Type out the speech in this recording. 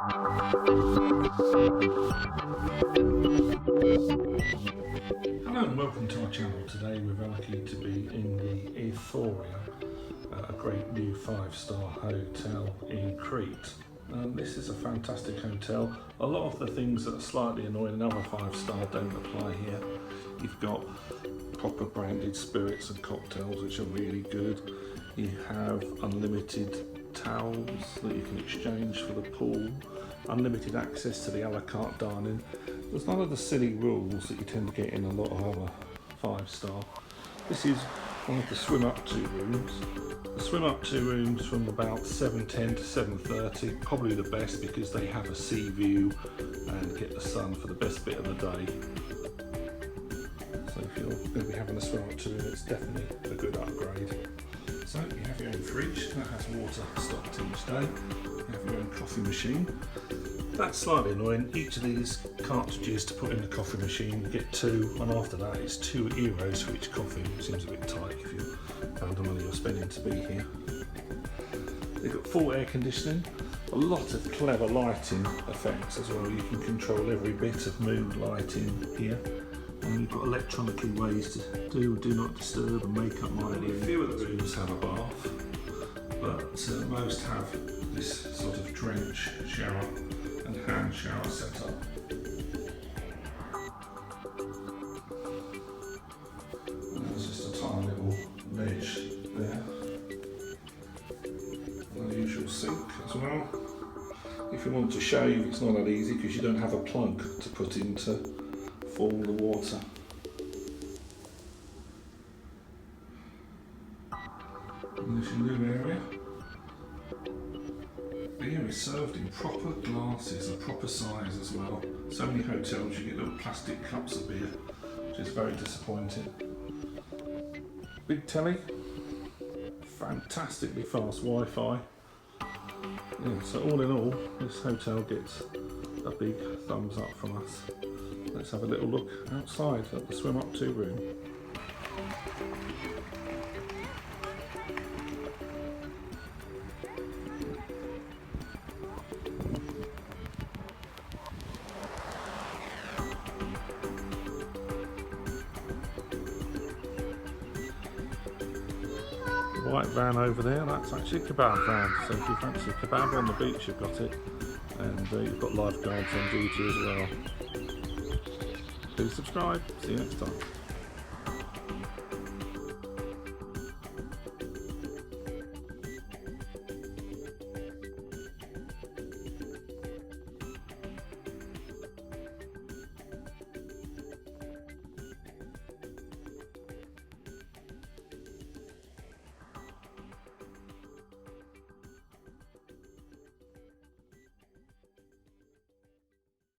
Hello and welcome to our channel. Today we're very lucky to be in the Euphoria, a great new 5-star hotel in Crete. This is a fantastic hotel. A lot of the things that are slightly annoying in other 5-star don't apply here. You've got proper branded spirits and cocktails which are really good. You have unlimited towels that you can exchange for the pool, unlimited access to the a la carte dining. There's none of the silly rules that you tend to get in a lot of other 5-star. This is one of the swim up to rooms. The swim up to rooms from about 7:10 to 7:30, probably the best because they have a sea view and get the sun for the best bit of the day. So if you're going to be having a swim up to room, it's definitely a good upgrade. So you have your own fridge that has water stocked each day. You have your own coffee machine. That's slightly annoying. Each of these cartridges to put in the coffee machine, you get 2, and after that it's €2 for each coffee, which seems a bit tight if you found the money you're spending to be here. They've got full air conditioning, a lot of clever lighting effects as well. You can control every bit of mood lighting here. And you've got electronically ways to do not disturb and makeup lighting. A few of the rooms have a bath, but most have this sort of drench shower and hand shower set up. And there's just a tiny little ledge there. And the usual sink as well. If you want to shave, it's not that easy because you don't have a plug to put into all the water. And there's your new area. Beer is served in proper glasses, a proper size as well. So many hotels you get little plastic cups of beer, which is very disappointing. Big telly, fantastically fast Wi-Fi. Yeah, so all in all, this hotel gets a big thumbs up from us. Let's have a little look outside at the swim up to room. The white van over there, that's actually a kebab van, so if you fancy a kebab on the beach you've got it, and you've got lifeguards on duty as well. Please subscribe. See you next time.